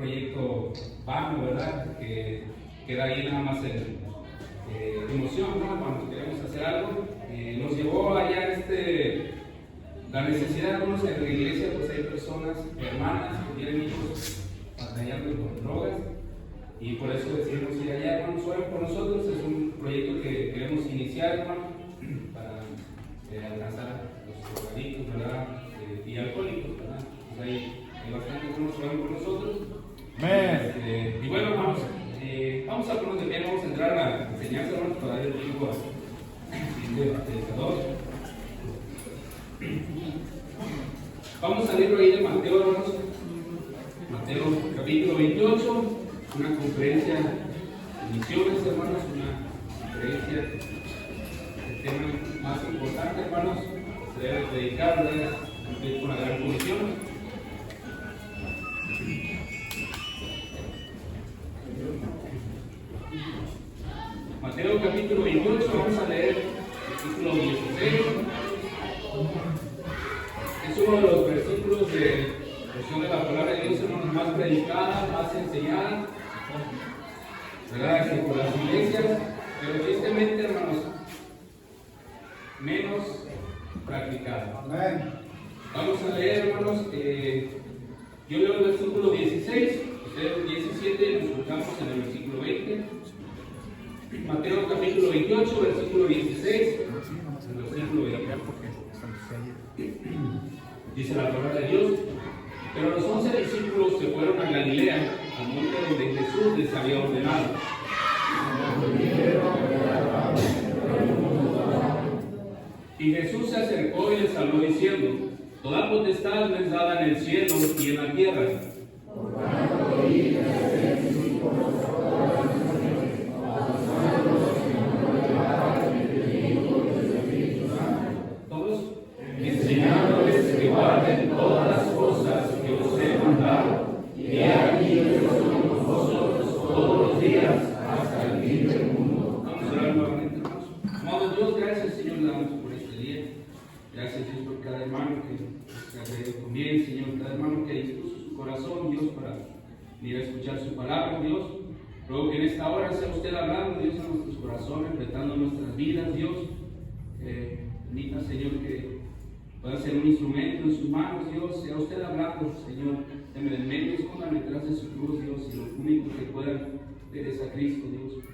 proyecto vano, ¿verdad? Que queda ahí nada más en emoción, ¿no? Cuando queremos hacer algo. Nos llevó allá la necesidad de conocer en la iglesia, pues hay personas, hermanas, que tienen hijos batallando con drogas, y por eso decidimos ir allá, hermanos, oren por nosotros. Es un proyecto que queremos iniciar, hermano, para alcanzar a los drogadictos, ¿verdad? Y alcohólicos, ¿verdad? Pues hay bastante hermanos que oran por nosotros. Y bueno, vamos a ponernos de pie, vamos a entrar a la enseñanza, hermanos, para dar el tiempo al predicador. Vamos al libro ahí de Mateo, hermanos. Mateo capítulo 28, una conferencia de misiones, hermanos, una conferencia, el tema más importante, hermanos, se debe predicar, ¿verdad? Cumplir con la gran comisión. Mateo capítulo 28, vamos a leer el versículo 16. Es uno de los versículos de porción de la palabra de Dios, hermanos, más predicada, más enseñada, ¿verdad? Por las iglesias, pero tristemente, hermanos, menos practicada. Vamos a leer, hermanos, yo leo el versículo 16, ustedes 17, nos enfocamos en el versículo 20. Mateo capítulo 28, versículo 16, el versículo 20. Dice la palabra de Dios: pero los 11 discípulos se fueron a Galilea, al monte donde Jesús les había ordenado. Y Jesús se acercó y les habló diciendo: toda potestad me es dada en el cielo y en la tierra. Todos enseñándoles que guarden todas las cosas que os he mandado, y he aquí yo estoy con vosotros todos los días hasta el fin del mundo. Vamos a orar nuevamente, hermanos. Amado Dios, gracias, Señor, le damos por este día. Gracias, Dios, por cada hermano que se ha traído con bien, Señor, cada hermano que dispuso su corazón, Dios, para venir a escuchar su palabra, Dios. Ruego que en esta hora sea usted hablando, Dios, a nuestros corazones, retando nuestras vidas, Dios. Permita, Señor, que pueda ser un instrumento en sus manos, Dios. Sea usted hablando, Señor. Deme del medio, escóndame detrás de su cruz, Dios, y lo único que puedan ver es a Cristo, Dios.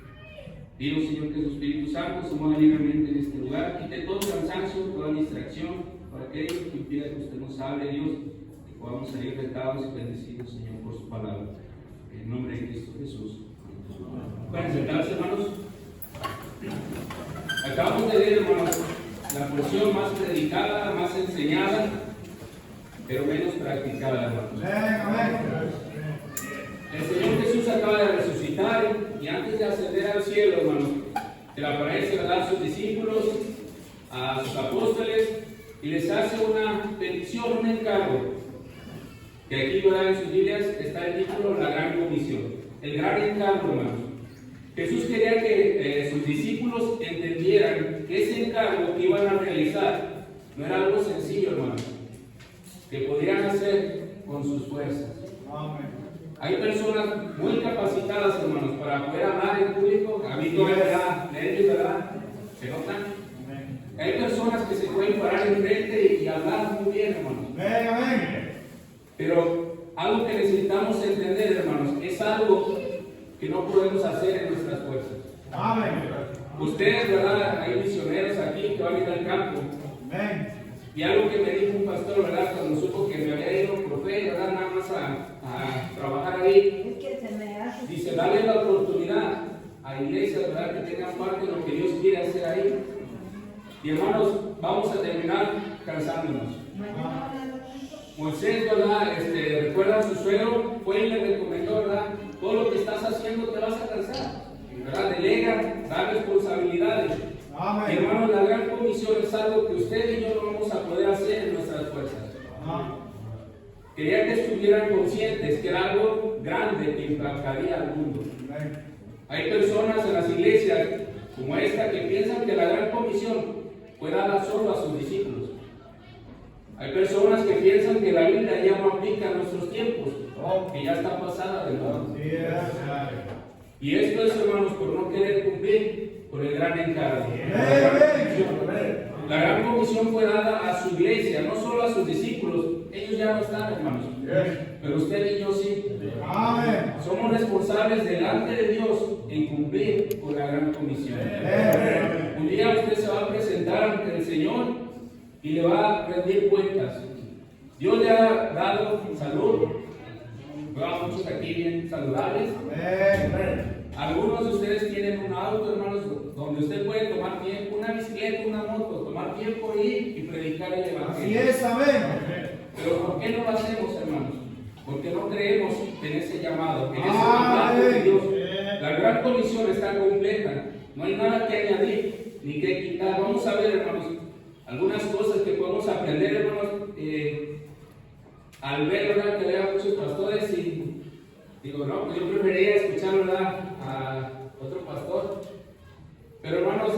Pido, Señor, que su Espíritu Santo se mueva libremente en este lugar, quite todo cansancio, toda distracción, para aquello que impida que usted nos hable, Dios, que podamos salir retados y bendecidos, Señor, por su palabra. En el nombre de Cristo Jesús. Pueden sentarse, hermanos. Acabamos de leer, hermanos, la porción más predicada, más enseñada, pero menos practicada, hermanos. El Señor Jesús acaba de resucitar y antes de ascender al cielo, hermanos, se le aparece a sus discípulos, a sus apóstoles, y les hace una petición, un encargo, que aquí, ¿verdad?, en sus Biblias está el título La Gran Comisión, el gran encargo, hermanos. Jesús quería que sus discípulos entendieran que ese encargo que iban a realizar no era algo sencillo, hermanos, que podrían hacer con sus fuerzas. Hay personas muy capacitadas, hermanos, para poder hablar en público. A mí no me da nervios, ¿verdad? ¿Se notan? Hay personas que se pueden parar enfrente y hablar muy bien, hermanos. Pero algo que necesitamos entender, hermanos, es algo que no podemos hacer en nuestras fuerzas. Ustedes, ¿verdad? Hay misioneros aquí que van a ir al campo. Y algo que me dijo un pastor, ¿verdad?, cuando supo que me había ido por fe, ¿verdad?, nada más a trabajar ahí, dice: dale la oportunidad a iglesias, ¿verdad?, que tengan parte de lo que Dios quiere hacer ahí. Y hermanos, vamos a terminar cansándonos. Moisés, ¿verdad?, recuerda a su suegro, fue y le recomendó, ¿verdad?, todo lo que estás haciendo te vas a cansar, ¿verdad? Delega, da responsabilidades. Y hermanos, la gran comisión es algo que usted y yo no vamos a poder hacer en nuestras fuerzas. Quería que estuvieran conscientes que era algo grande que impactaría al mundo. Hay personas en las iglesias como esta que piensan que la gran comisión fue dada solo a sus discípulos. Hay personas que piensan que la Biblia ya no aplica a nuestros tiempos. que ya está pasada de moda. Y esto es, hermanos, por no querer cumplir con el gran encargo. La gran comisión fue dada a su iglesia, no solo a sus discípulos. Ellos ya no están, hermanos, pero usted y yo sí. Somos responsables delante de Dios en cumplir con la gran comisión. Un día usted se va a presentar ante el Señor y le va a rendir cuentas. Dios le ha dado salud. Veo muchos aquí bien saludables. Algunos de ustedes tienen un auto, hermanos, donde usted puede tomar tiempo, una bicicleta, una moto, tomar tiempo ahí y predicar el evangelio. Así es, amén. Pero ¿por qué no lo hacemos, hermanos? Porque no creemos en ese llamado, en ese mandato de Dios. La gran comisión está completa. No hay nada que añadir ni que quitar. Vamos a ver, hermanos, algunas cosas que podemos aprender, hermanos, al ver, ¿verdad?, que vea muchos pastores y digo, no, pues yo preferiría escuchar, ¿verdad?, a otro pastor. Pero, hermanos,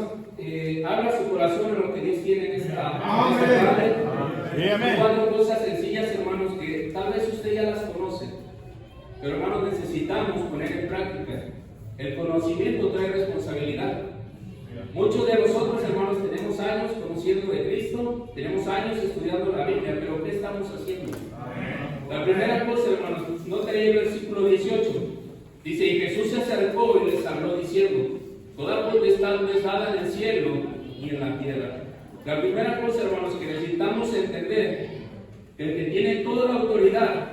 abra su corazón en lo que Dios tiene en esta tarde. Cuatro cosas sencillas, hermanos, que tal vez usted ya las conoce, pero, hermanos, necesitamos poner en práctica. El conocimiento trae responsabilidad. Muchos de nosotros, hermanos, tenemos años conociendo de Cristo, tenemos años estudiando la Biblia, pero ¿qué estamos haciendo? La primera cosa, hermanos, note ahí el versículo 18. Dice, y Jesús se acercó y les habló diciendo, toda potestad me es dada en el cielo y en la tierra. La primera cosa, hermanos, que necesitamos entender, que el que tiene toda la autoridad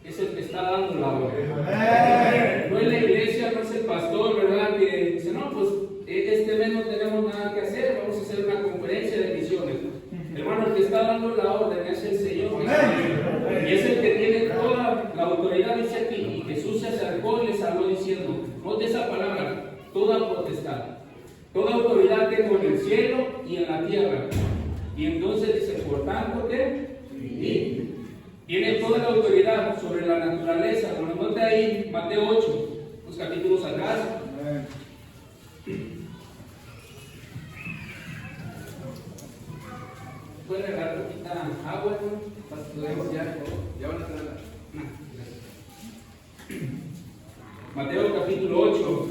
es el que está dando la orden. No es la iglesia, no es el pastor, ¿verdad?, que dice, no, pues este mes no tenemos nada que hacer, vamos a hacer una conferencia de misiones. Hermano, el que está dando la orden es el Señor. Y es el que tiene toda la autoridad, dice aquí. Y Jesús se acercó y les habló diciendo, note esa palabra, toda potestad. Toda autoridad tengo en el cielo y en la tierra. Y entonces dice, por tanto, ¿qué? Y tiene toda la autoridad sobre la naturaleza. Bueno, note ahí Mateo 8, los capítulos atrás. ¿Pueden regalar poquita agua, ¿no? Ya van a tener Mateo capítulo 8.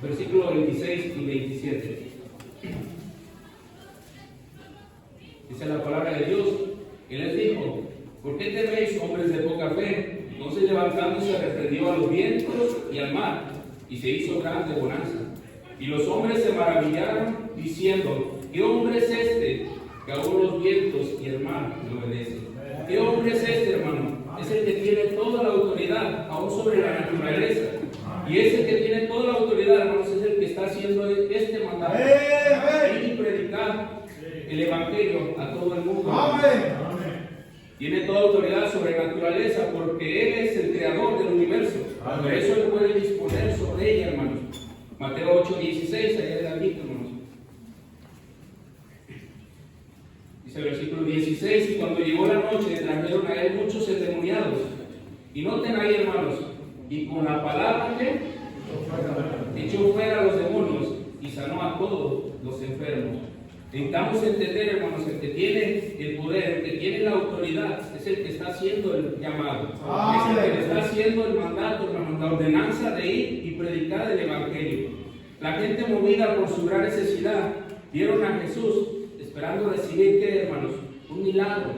Versículos 26 y 27. Dice la palabra de Dios. Y les dijo, ¿por qué teméis, hombres de poca fe? Entonces levantándose reprendió a los vientos y al mar, y se hizo grande bonanza. Y los hombres se maravillaron, diciendo, ¿qué hombre es este, que aún los vientos y el mar le obedecen? ¿Qué hombre es este, hermano? Es el que tiene toda la autoridad, aún sobre la naturaleza. Y ese que tiene toda la autoridad, hermanos, es el que está haciendo este mandato. Ir y predicar el evangelio a todo el mundo. Tiene toda autoridad sobre la naturaleza porque Él es el creador del universo. Por eso Él puede disponer sobre ella, hermanos. Mateo 8:16, allá la visto, hermanos. Dice el versículo 16, y cuando llegó la noche trajeron a Él muchos endemoniados. Y noten ahí, hermanos, y con la palabra que echó fuera a los demonios y sanó a todos los enfermos. Necesitamos entender, hermanos, el que tiene el poder, el que tiene la autoridad, es el que está haciendo el llamado. Es el que está haciendo el mandato, hermanos, la ordenanza de ir y predicar el evangelio. La gente movida por su gran necesidad, vieron a Jesús esperando recibir, ¿qué, hermanos? Un milagro.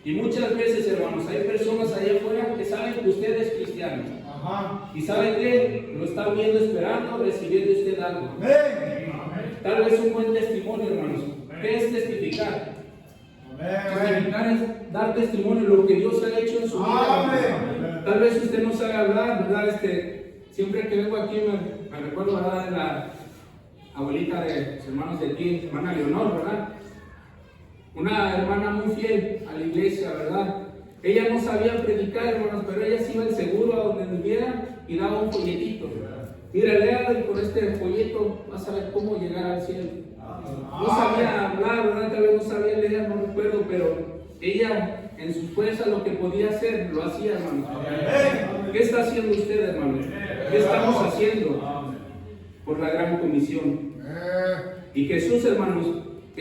Y muchas veces, hermanos, hay personas allá afuera que saben que usted es cristiano. Y saben que lo están viendo esperando recibir de usted algo. Tal vez un buen testimonio, hermanos. ¿Qué es testificar? Testificar es dar testimonio de lo que Dios ha hecho en su vida. Tal vez usted no sabe hablar, ¿verdad? Siempre que vengo aquí me recuerdo, ¿verdad?, de la abuelita de los hermanos de aquí, hermana Leonor, ¿verdad? Una hermana muy fiel a la iglesia, ¿verdad? Ella no sabía predicar, hermanos, pero ella se iba al seguro a donde viviera y daba un folletito. Mira, léalo y con este folleto vas a ver cómo llegar al cielo. No sabía hablar, ¿verdad? Tal vez no sabía leer, no recuerdo, pero ella en su fuerza lo que podía hacer, lo hacía, hermanos. ¿Qué está haciendo usted, hermanos? ¿Qué estamos haciendo por la gran comisión? Y Jesús, hermanos,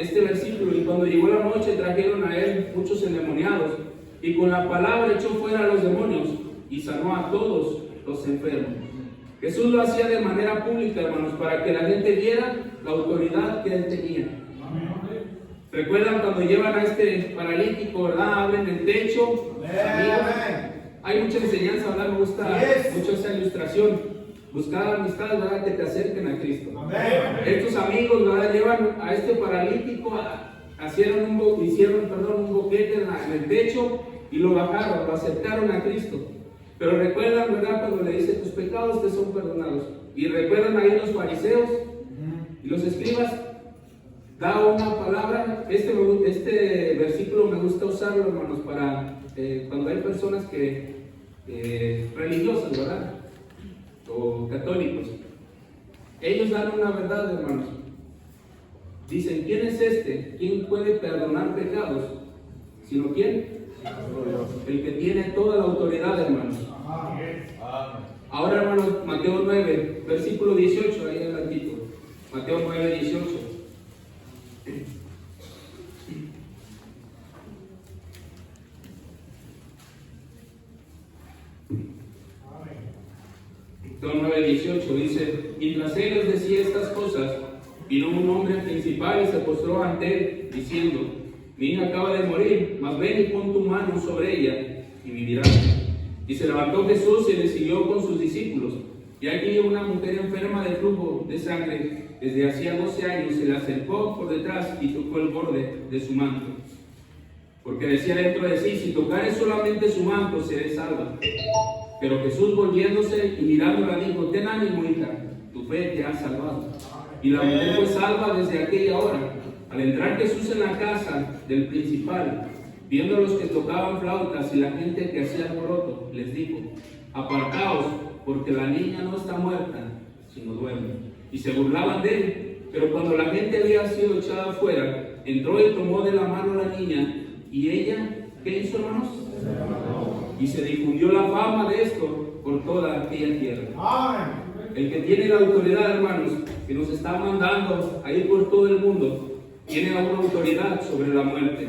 este versículo: y cuando llegó la noche trajeron a él muchos endemoniados, y con la palabra echó fuera a los demonios, y sanó a todos los enfermos. Jesús lo hacía de manera pública, hermanos, para que la gente viera la autoridad que él tenía. ¿Recuerdan cuando llevan a este paralítico, verdad? Abren el techo. Hay mucha enseñanza, ¿verdad? Me gusta mucho esa ilustración. Buscar amistades, ¿verdad? Que te acerquen a Cristo. Estos amigos, ¿verdad? Llevan a este paralítico, hicieron un boquete en el techo y lo bajaron, lo acercaron a Cristo. Pero recuerdan, ¿verdad? Cuando le dice: tus pecados te son perdonados. Y recuerdan ahí los fariseos y los escribas. Da una palabra. Este versículo me gusta usarlo, hermanos, para cuando hay personas religiosas, ¿verdad? O católicos. Ellos dan una verdad, hermanos. Dicen: ¿quién es este? ¿Quién puede perdonar pecados? ¿Sino quién? El que tiene toda la autoridad, hermanos. Ahora, hermanos, Mateo 9, versículo 18, ahí adelantito. Mateo 9, 18. Mateo 9, 18 dice: mientras él les decía estas cosas, vino un hombre principal y se postró ante él, diciendo: mi hija acaba de morir, mas ven y pon tu mano sobre ella y vivirá. Y se levantó Jesús y le siguió con sus discípulos. Y aquí una mujer enferma de flujo de sangre desde hacía 12 años se le acercó por detrás y tocó el borde de su manto. Porque decía dentro de sí: si tocare solamente su manto, seré salva. Pero Jesús, volviéndose y mirándola, dijo: ten ánimo, hija, tu fe te ha salvado. Y la mujer fue salva desde aquella hora. Al entrar Jesús en la casa del principal, viendo a los que tocaban flautas y la gente que hacía alboroto, les dijo: apartaos, porque la niña no está muerta, sino duerme. Y se burlaban de él. Pero cuando la gente había sido echada afuera, entró y tomó de la mano a la niña. Y ella, ¿qué hizo, hermanos? Y se difundió la fama de esto por toda aquella tierra. El que tiene la autoridad, hermanos, que nos está mandando a ir por todo el mundo, tiene una autoridad sobre la muerte.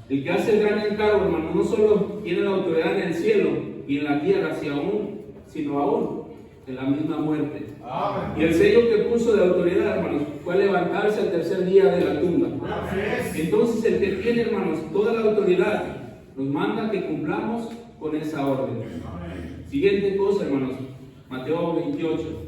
El que hace el gran encargo, hermano, no solo tiene la autoridad en el cielo y en la tierra, sino aún en la misma muerte. Y el sello que puso de autoridad, hermanos, fue levantarse al tercer día de la tumba. Entonces el que tiene, hermanos, toda la autoridad, nos manda que cumplamos con esa orden. Siguiente cosa, hermanos, Mateo 28.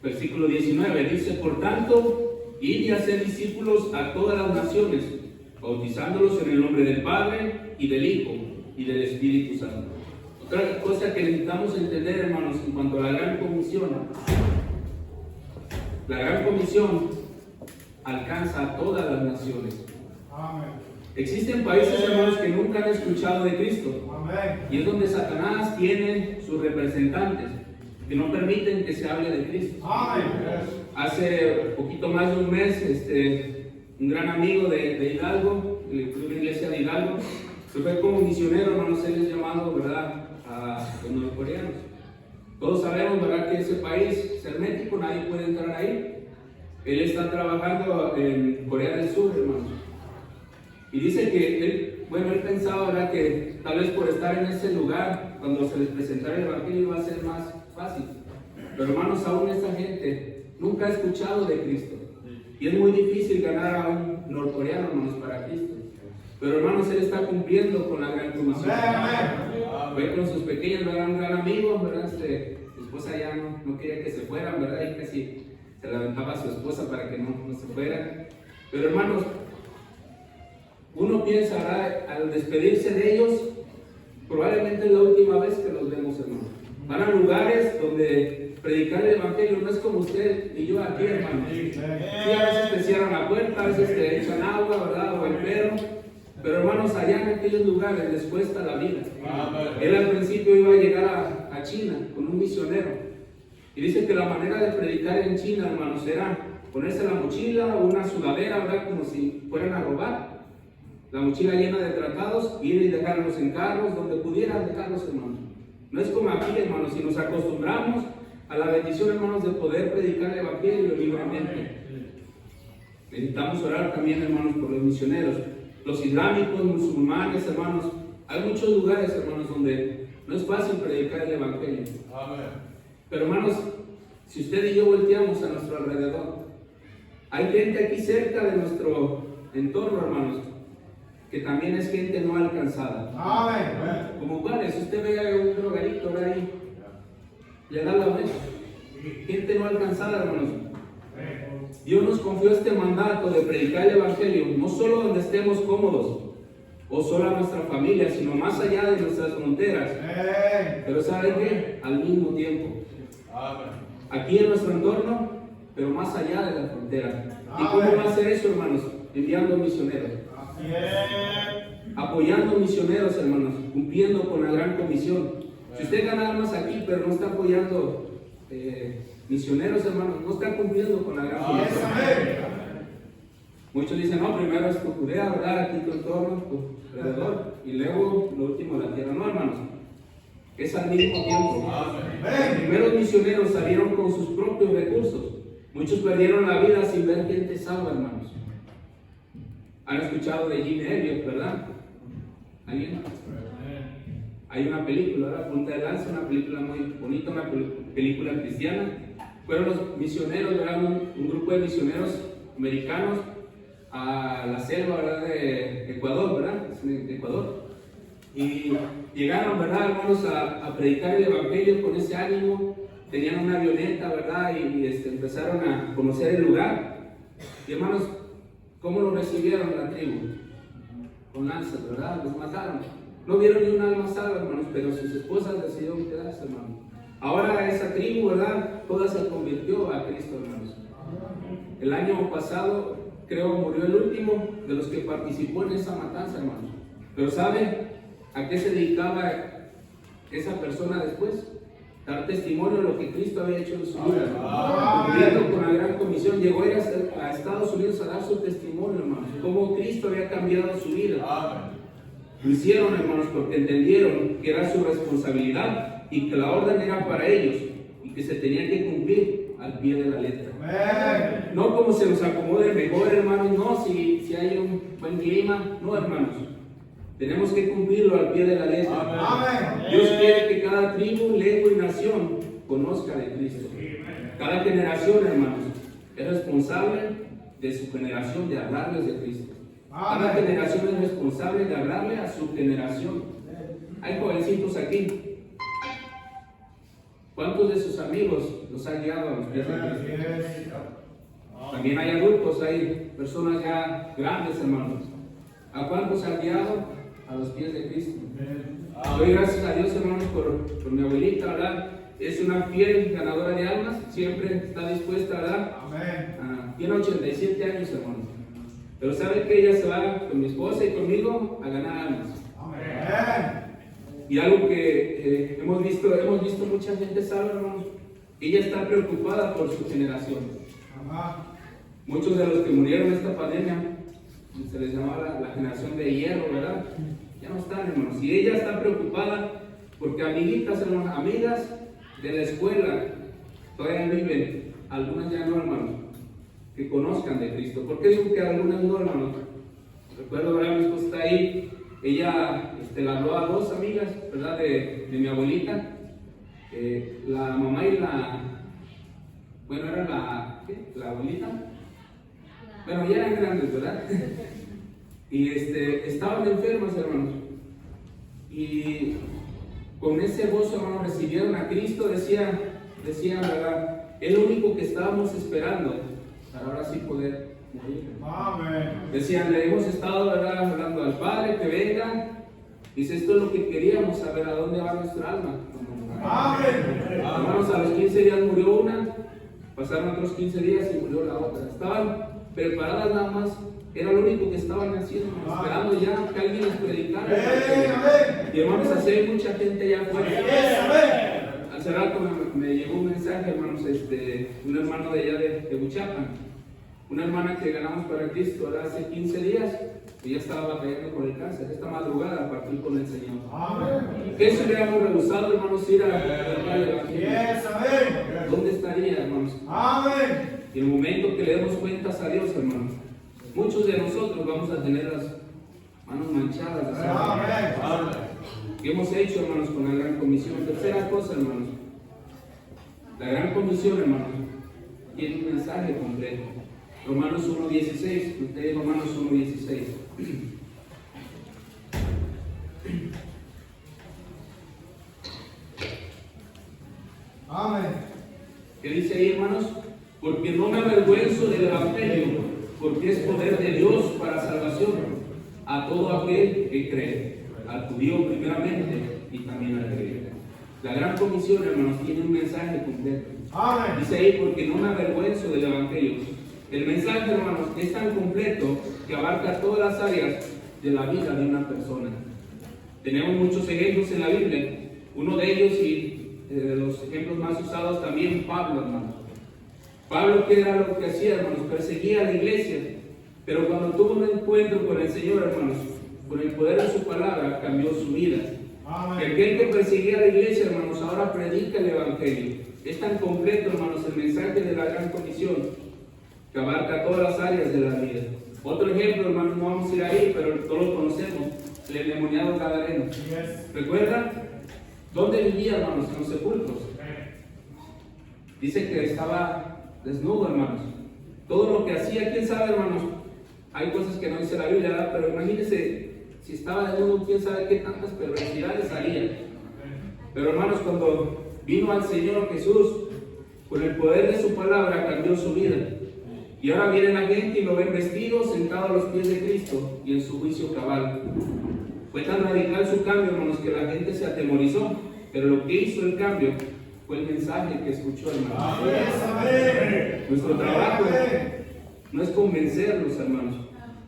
Versículo 19 dice: por tanto, id y haced discípulos a todas las naciones, bautizándolos en el nombre del Padre y del Hijo y del Espíritu Santo. Otra cosa que necesitamos entender, hermanos, en cuanto a la gran comisión: la gran comisión alcanza a todas las naciones. Existen países, hermanos, que nunca han escuchado de Cristo. Y es donde Satanás tiene sus representantes, que no permiten que se hable de Cristo. Hace poquito más de un mes, un gran amigo de Hidalgo, de una iglesia de Hidalgo, se fue como misionero, hermanos. Él es llamado, ¿verdad?, a los norcoreanos. Todos sabemos, ¿verdad?, que ese país es hermético, nadie puede entrar ahí. Él está trabajando en Corea del Sur, hermanos. Y dice que él pensaba, ¿verdad?, que tal vez por estar en ese lugar, cuando se les presentara el evangelio, iba a ser más fácil. Pero, hermanos, aún esta gente nunca ha escuchado de Cristo. Y es muy difícil ganar a un norcoreano, hermanos, para Cristo. Pero, hermanos, él está cumpliendo con la gran comisión. Fue con sus pequeños, ¿verdad?, un gran amigo, ¿verdad? Su esposa ya no quería que se fueran, ¿verdad? Y casi se la aventaba a su esposa para que no se fuera. Pero, hermanos, uno piensa, ¿verdad?, al despedirse de ellos, probablemente es la última vez que los vemos, hermanos. Van a lugares donde predicar el evangelio no es como usted y yo aquí, hermanos. Sí, a veces te cierran la puerta, a veces te echan agua, ¿verdad?, o el perro. Pero hermanos, allá en aquellos lugares les cuesta la vida. Él al principio iba a llegar a China con un misionero. Y dice que la manera de predicar en China, hermanos, era ponerse la mochila o una sudadera, ¿verdad? Como si fueran a robar. La mochila llena de tratados, ir y dejarlos en carros, donde pudieran dejarlos, hermanos. No es como aquí, hermanos, si nos acostumbramos a la bendición, hermanos, de poder predicar el evangelio libremente. Necesitamos orar también, hermanos, por los misioneros, los islámicos, musulmanes, hermanos. Hay muchos lugares, hermanos, donde no es fácil predicar el evangelio. Amén. Pero, hermanos, si usted y yo volteamos a nuestro alrededor, hay gente aquí cerca de nuestro entorno, hermanos, que también es gente no alcanzada. Amén. Como cuáles, usted ve a un drogadicto ahí, le da la vuelta. Gente no alcanzada, hermanos. Dios nos confió este mandato de predicar el evangelio, no solo donde estemos cómodos o solo a nuestra familia, sino más allá de nuestras fronteras. Pero ¿saben qué? Al mismo tiempo. Aquí en nuestro entorno, pero más allá de la frontera. ¿Y cómo va a ser eso, hermanos? Enviando misioneros. Apoyando misioneros, hermanos, cumpliendo con la gran comisión. Si usted gana almas aquí, pero no está apoyando misioneros, hermanos, no está cumpliendo con la gran comisión. Muchos dicen, no, primero es tu Judea, ¿verdad? Aquí tu entorno, tu alrededor, y luego lo último la tierra. No, hermanos, es al mismo tiempo. Los primeros misioneros salieron con sus propios recursos. Muchos perdieron la vida sin ver gente salva, hermanos. Han escuchado de Jim Elliot, ¿verdad? ¿Alguien? Hay una película, ¿verdad? Punta de Lanza, una película muy bonita, una película cristiana. Fueron los misioneros, ¿verdad? Un grupo de misioneros americanos a la selva, ¿verdad? De Ecuador, ¿verdad? Es de Ecuador. Y llegaron, ¿verdad, hermanos, a predicar el evangelio con ese ánimo. Tenían una avioneta, ¿verdad? Y empezaron a conocer el lugar. Y hermanos, ¿cómo lo recibieron la tribu? Con lanzas, ¿verdad? Los mataron. No vieron ni un alma salva, hermanos, pero sus esposas decidieron quedarse, hermanos. Ahora esa tribu, ¿verdad? Toda se convirtió a Cristo, hermanos. El año pasado, creo, murió el último de los que participó en esa matanza, hermanos. Pero ¿saben a qué se dedicaba esa persona después? Dar testimonio de lo que Cristo había hecho en su vida. Cumpliendo con la gran comisión, llegó a ir a Estados Unidos a dar su testimonio, hermanos. Cómo Cristo había cambiado su vida. Lo hicieron, hermanos, porque entendieron que era su responsabilidad y que la orden era para ellos y que se tenía que cumplir al pie de la letra. No como se nos acomode mejor, hermanos, no, si hay un buen clima, no, hermanos. Tenemos que cumplirlo al pie de la letra. Dios quiere que cada tribu, lengua y nación conozca de Cristo. Cada generación, hermanos, es responsable de su generación de hablarles de Cristo. Cada generación es responsable de hablarle a su generación. Hay jovencitos aquí. ¿Cuántos de sus amigos los han guiado a los pies de Cristo? También hay adultos, hay personas ya grandes, hermanos. ¿A cuántos han guiado a los pies de Cristo? Doy gracias a Dios, hermanos, por mi abuelita, ¿verdad? Es una fiel ganadora de almas, siempre está dispuesta, ¿verdad? Tiene 87 años, hermanos. Pero sabe que ella se va con mi esposa y conmigo a ganar almas. Y algo que hemos visto mucha gente salva, hermanos. Ella está preocupada por su generación. Muchos de los que murieron en esta pandemia, se les llamaba la generación de hierro, ¿verdad? Ya no están, hermanos. Y ella está preocupada porque amiguitas, hermanos, amigas de la escuela todavía viven, algunas ya no, hermanos, que conozcan de Cristo. ¿Por qué digo que algunas no, hermanos? Recuerdo, ¿verdad? Mi esposa está ahí, ella le habló a dos amigas, ¿verdad? De mi abuelita, la mamá y bueno, era la abuelita. Bueno, ya eran grandes, ¿verdad? Y estaban enfermas, hermanos. Y con ese gozo, hermanos, recibieron a Cristo. Decían, ¿verdad? Es lo único que estábamos esperando para ahora sí poder morir. Decían, le hemos estado, ¿verdad?, hablando al Padre que venga. Dice, esto es lo que queríamos saber, a dónde va nuestra alma. Hermanos, a los 15 días murió una, pasaron otros 15 días y murió la otra. Estaban preparadas nada más. Era lo único que estaban haciendo, esperando ya que alguien les predicara. Y hermanos, así hay mucha gente allá afuera. Hace rato me llegó un mensaje, hermanos, un hermano de allá de Buchapan, una hermana que ganamos para Cristo hace 15 días, y ya estaba batallando con el cáncer. Esta madrugada partió con el Señor. ¿Qué si hubiéramos rehusado, hermanos, ir a predicar el Evangelio? ¿Dónde estaría, hermanos? Y en el momento que le demos cuentas a Dios, hermanos, muchos de nosotros vamos a tener las manos manchadas de sangre. ¿Qué hemos hecho, hermanos, con la gran comisión? Tercera cosa, hermanos. La gran comisión, hermanos, tiene un mensaje completo. Romanos 1:16. Ustedes, Romanos 1:16. Amén. ¿Qué dice ahí, hermanos? Porque no me avergüenzo del Evangelio, porque es poder de Dios para salvación a todo aquel que cree, al judío primeramente y también al griego. La gran comisión, hermanos, tiene un mensaje completo. Amén. Dice ahí, porque no me avergüenzo del Evangelio. El mensaje, hermanos, es tan completo que abarca todas las áreas de la vida de una persona. Tenemos muchos ejemplos en la Biblia. Uno de ellos, y de los ejemplos más usados también, Pablo, hermanos. Pablo, ¿qué era lo que hacía, hermanos? Perseguía a la iglesia, pero cuando tuvo un encuentro con el Señor, hermanos, con el poder de su palabra, cambió su vida. Amén. Y aquel que perseguía a la iglesia, hermanos, ahora predica el Evangelio. Es tan completo, hermanos, el mensaje de la gran comisión, que abarca todas las áreas de la vida. Otro ejemplo, hermanos, no vamos a ir ahí, pero todos lo conocemos, el endemoniado gadareno. ¿Recuerdan? ¿Dónde vivía, hermanos? En los sepulcros. Dice que estaba desnudo, hermanos. Todo lo que hacía, quién sabe, hermanos. Hay cosas que no dice la Biblia, ¿verdad? Pero imagínense, si estaba desnudo, quién sabe qué tantas perversidades haría. Pero, hermanos, cuando vino al Señor Jesús, con el poder de su palabra, cambió su vida. Y ahora viene la gente y lo ven vestido, sentado a los pies de Cristo y en su juicio cabal. Fue tan radical su cambio, hermanos, que la gente se atemorizó. Pero lo que hizo el cambio fue el mensaje que escuchó, hermanos. Nuestro trabajo no es convencerlos, hermanos.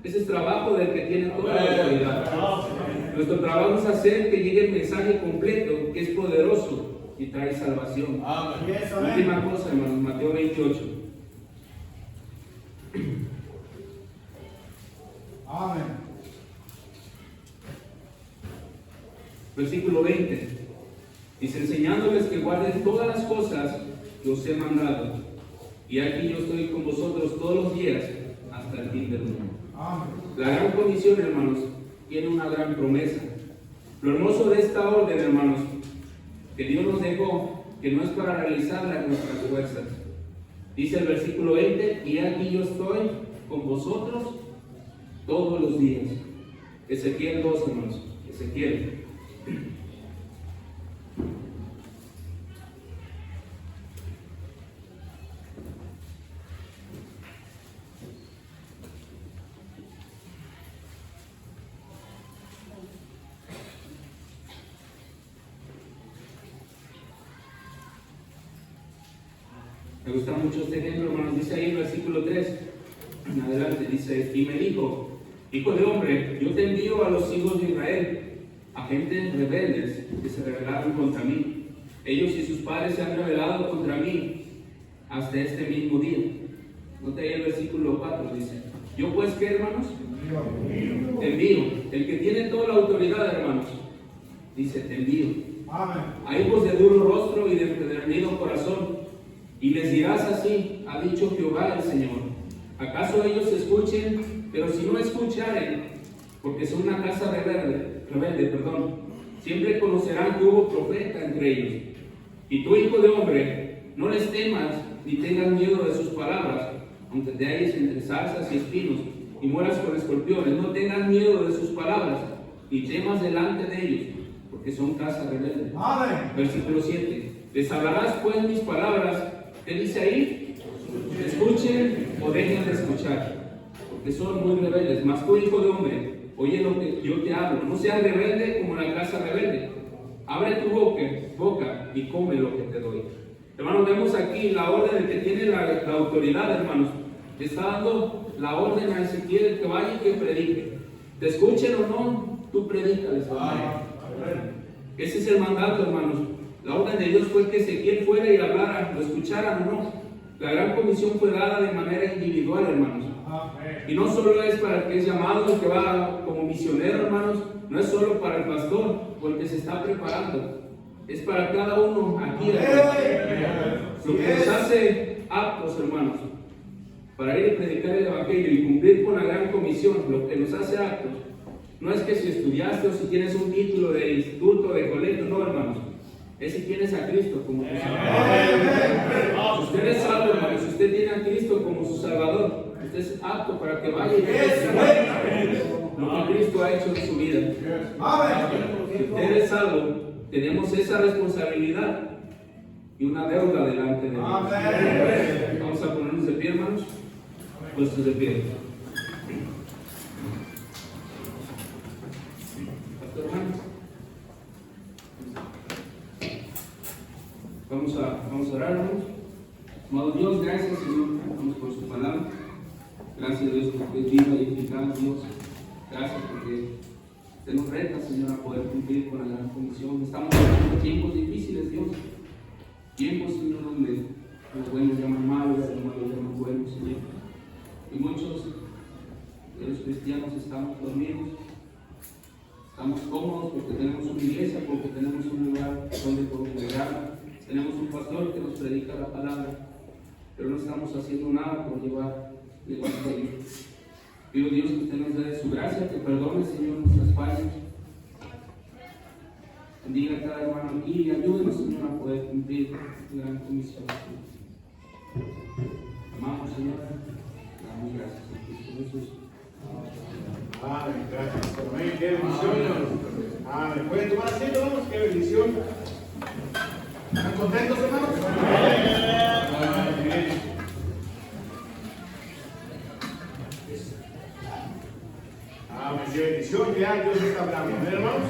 Ese es trabajo del que tiene toda la autoridad. Nuestro trabajo es hacer que llegue el mensaje completo, que es poderoso y trae salvación. Última cosa, hermanos, Mateo 28. Amén. Versículo 20. Dice, enseñándoles que guarden todas las cosas que os he mandado. Y aquí yo estoy con vosotros todos los días hasta el fin del mundo. Amén. La gran comisión, hermanos, tiene una gran promesa. Lo hermoso de esta orden, hermanos, que Dios nos dejó, que no es para realizarla en nuestras fuerzas. Dice el versículo 20, y aquí yo estoy con vosotros todos los días. Ezequiel 2, hermanos. Ezequiel. Me gusta mucho este ejemplo, hermanos. Dice ahí en el versículo 3, en adelante, dice, y me dijo, hijo de hombre, yo te envío a los hijos de Israel, a gentes rebeldes que se rebelaron contra mí. Ellos y sus padres se han rebelado contra mí hasta este mismo día. Note ahí el versículo 4, dice, yo pues, ¿qué, hermanos? Te envío. El que tiene toda la autoridad, hermanos, dice, te envío. Amén. A hijos de duro rostro y de empedernido corazón. Y les dirás así, ha dicho Jehová el Señor. ¿Acaso ellos escuchen? Pero si no escucharen, porque son una casa rebelde, siempre conocerán que hubo profeta entre ellos. Y tú, hijo de hombre, no les temas ni tengas miedo de sus palabras, aunque te halles entre zarzas y espinos y mueras con escorpiones. No tengas miedo de sus palabras, ni temas delante de ellos, porque son casa rebelde. Amén. Versículo 7. Les hablarás pues mis palabras. ¿Qué dice ahí? Escuchen o dejen de escuchar, porque son muy rebeldes. Mas tú, hijo de hombre, oye lo que yo te hablo. No seas rebelde como la casa rebelde. Abre tu boca y come lo que te doy. Hermanos, vemos aquí la orden de que tiene la autoridad, hermanos, Le está dando la orden a Ezequiel que vaya y que predique. Te escuchen o no, tú predícales. Ese es el mandato, hermanos. La orden de Dios fue que Ezequiel fuera y hablara, lo escucharan o no. La gran comisión fue dada de manera individual, hermanos. Y no solo es para el que es llamado, el que va como misionero, hermanos. No es solo para el pastor, porque se está preparando. Es para cada uno aquí, hermanos. Lo que nos hace aptos, hermanos, para ir a predicar el evangelio y cumplir con la gran comisión, lo que nos hace aptos, no es que si estudiaste o si tienes un título de instituto, de colegio, no, hermanos. Es si tienes a Cristo como tu Salvador. Si usted es salvo, hermanos, si usted tiene a Cristo como su Salvador, usted es apto para que vaya y haga lo que Cristo ha hecho en su vida. Si usted es salvo, tenemos esa responsabilidad y una deuda delante de Dios. Vamos a ponernos de pie, hermanos. Puestos de pie. Pastor, hermanos. Vamos a orar, hermanos. Amado Dios, gracias, Señor, vamos por su palabra. Gracias, Dios, porque es viva y eficaz, Dios. Gracias porque usted nos reta, Señor, a poder cumplir con la gran comisión. Estamos en tiempos difíciles, Dios. Tiempos, Señor, donde los buenos llaman malos, los malos llaman buenos, Señor. Y muchos de los cristianos estamos dormidos. Estamos cómodos porque tenemos una iglesia, porque tenemos un lugar donde congregar. Tenemos un pastor que nos predica la palabra, pero no estamos haciendo nada por llevar el evangelio. Pido, Dios, que usted nos dé su gracia, que perdone, Señor, nuestras fallas. Bendiga a cada hermano aquí y ayúdenos, Señor, a poder cumplir la gran comisión. Amamos, Señor. Damos gracias a Cristo Jesús. Amén, gracias. Amén, qué bendición. Amén. ¿Pueden tomar asiento, hermanos? Qué bendición. ¿Están contentos, hermanos? Amén. Amén, qué bendición. Ya Dios está hablando, hermanos.